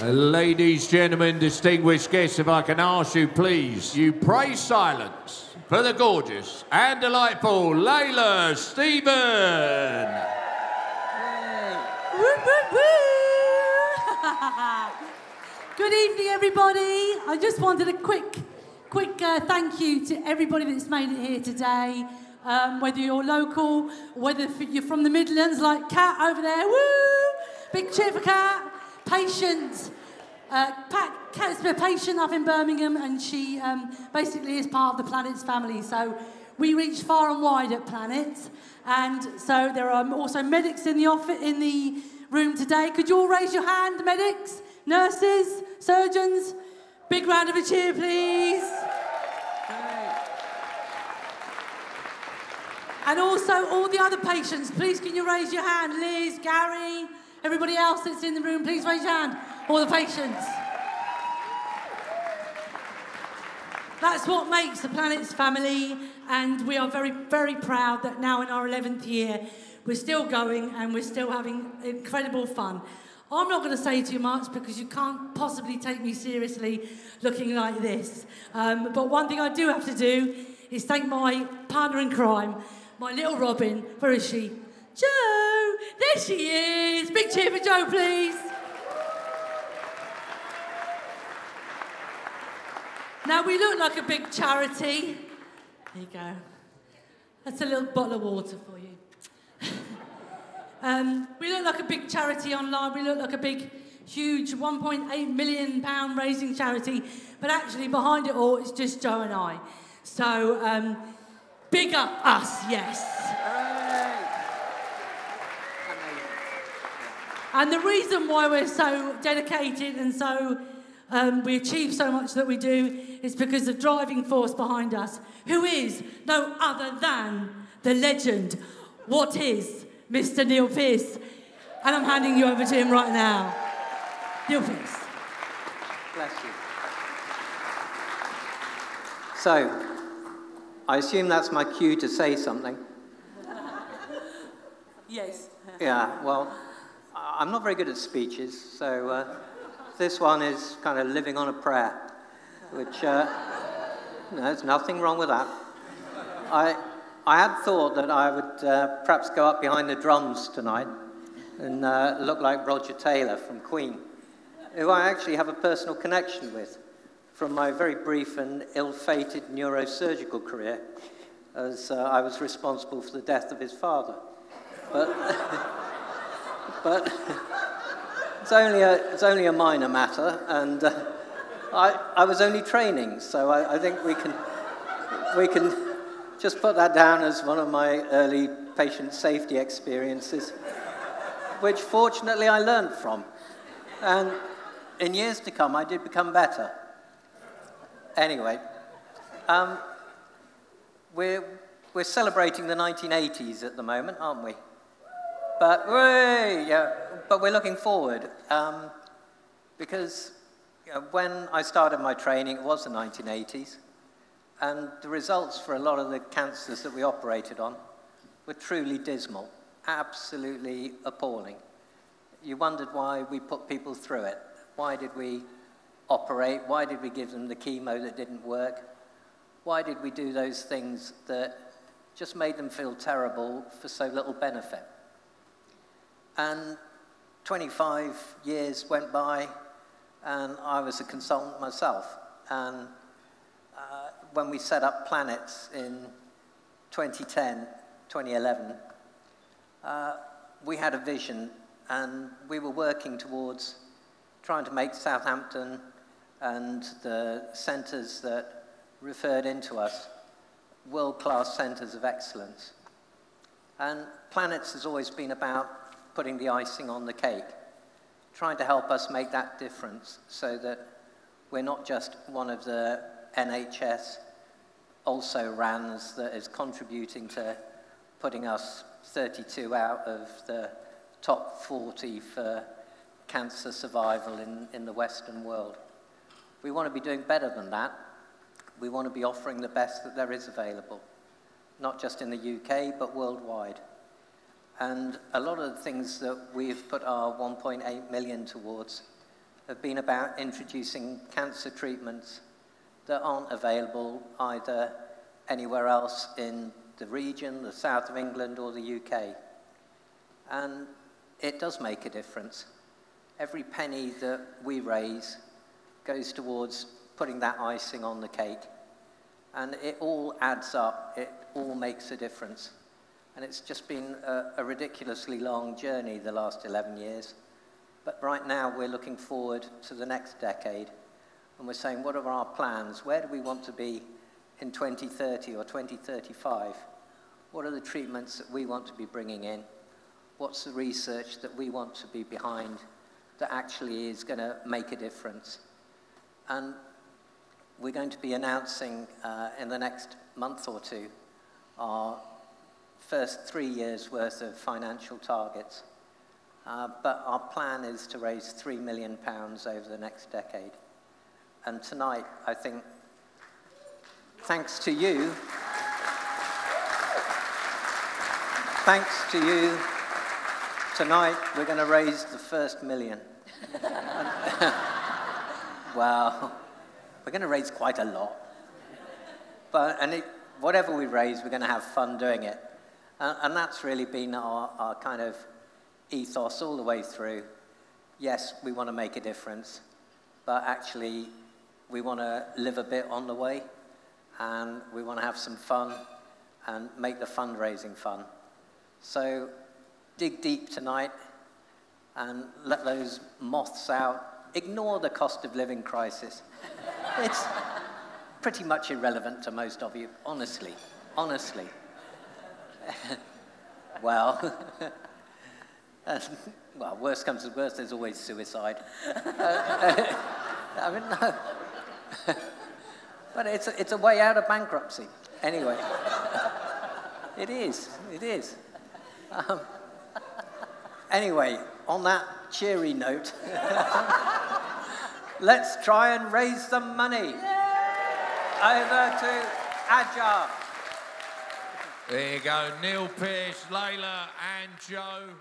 Ladies, gentlemen, distinguished guests, if I can ask you, please, you pray silence for the gorgeous and delightful Layla Stephen. Woo, woo, woo. Good evening, everybody. I just wanted a quick thank you to everybody that's made it here today. Whether you're local, whether you're from the Midlands, like Kat over there, woo! Big cheer for Kat. Patient. Kat's been a patient up in Birmingham, and she basically is part of the Planet's family. So we reach far and wide at Planet, and so there are also medics in the office, in the room today. Could you all raise your hand, medics, nurses, surgeons? Big round of a cheer, please. And also all the other patients, please can you raise your hand? Liz, Gary, everybody else that's in the room, please raise your hand. All the patients. That's what makes the Planet's family, and we are very, very proud that now in our 11th year, we're still going and we're still having incredible fun. I'm not going to say too much because you can't possibly take me seriously looking like this. But one thing I do have to do is thank my partner in crime, my little Robin. Where is she? Jo! There she is! Big cheer for Jo, please. Now, we look like a big charity. There you go. That's a little bottle of water for you. We look like a big charity online. We look like a big, huge £1.8 million raising charity. But actually, behind it all, it's just Jo and I. So, big up us, yes. And the reason why we're so dedicated and so we achieve so much that we do is because of the driving force behind us, who is no other than the legend, what is Mr. Neil Pearce. And I'm handing you over to him right now. Neil Pearce. Bless you. So, I assume that's my cue to say something. Yes. Yeah, well, I'm not very good at speeches, so this one is kind of living on a prayer, which, no, there's nothing wrong with that. I had thought that I would perhaps go up behind the drums tonight and look like Roger Taylor from Queen, who I actually have a personal connection with from my very brief and ill-fated neurosurgical career, as I was responsible for the death of his father. But it's only a minor matter, and I was only training, so I think we can just put that down as one of my early patient safety experiences, which fortunately I learned from. And in years to come, I did become better. Anyway, we're celebrating the 1980s at the moment, aren't we? But we're looking forward, because when I started my training, it was the 1980s, and the results for a lot of the cancers that we operated on were truly dismal, absolutely appalling. You wondered why we put people through it. Why did we operate? Why did we give them the chemo that didn't work? Why did we do those things that just made them feel terrible for so little benefit? And 25 years went by, and I was a consultant myself. And when we set up Planets in 2010, 2011, we had a vision, and we were working towards trying to make Southampton and the centres that referred into us world-class centres of excellence. And Planets has always been about putting the icing on the cake, trying to help us make that difference so that we're not just one of the NHS also-rans that is contributing to putting us 32 out of the top 40 for cancer survival in the Western world. We want to be doing better than that. We want to be offering the best that there is available, not just in the UK, but worldwide. And a lot of the things that we've put our 1.8 million towards have been about introducing cancer treatments that aren't available either anywhere else in the region, the south of England or the UK. And it does make a difference. Every penny that we raise goes towards putting that icing on the cake. And it all adds up, it all makes a difference. And it's just been a ridiculously long journey the last 11 years. But right now we're looking forward to the next decade. And we're saying, what are our plans? Where do we want to be in 2030 or 2035? What are the treatments that we want to be bringing in? What's the research that we want to be behind that actually is going to make a difference? And we're going to be announcing in the next month or two our first 3 years' worth of financial targets. But our plan is to raise £3 million over the next decade. And tonight, I think, thanks to you, tonight we're going to raise the first million. Well, we're going to raise quite a lot. Whatever we raise, we're going to have fun doing it. And that's really been our kind of ethos all the way through. Yes, we want to make a difference, but actually we want to live a bit on the way, and we want to have some fun and make the fundraising fun. So dig deep tonight and let those moths out. Ignore the cost of living crisis. It's pretty much irrelevant to most of you, honestly. Well, well, worst comes to worst, there's always suicide. I mean, no. But it's a way out of bankruptcy. Anyway, it is. Anyway, on that cheery note, let's try and raise some money. Over to Ajar. There you go, Neil, Pearce, Layla and Joe.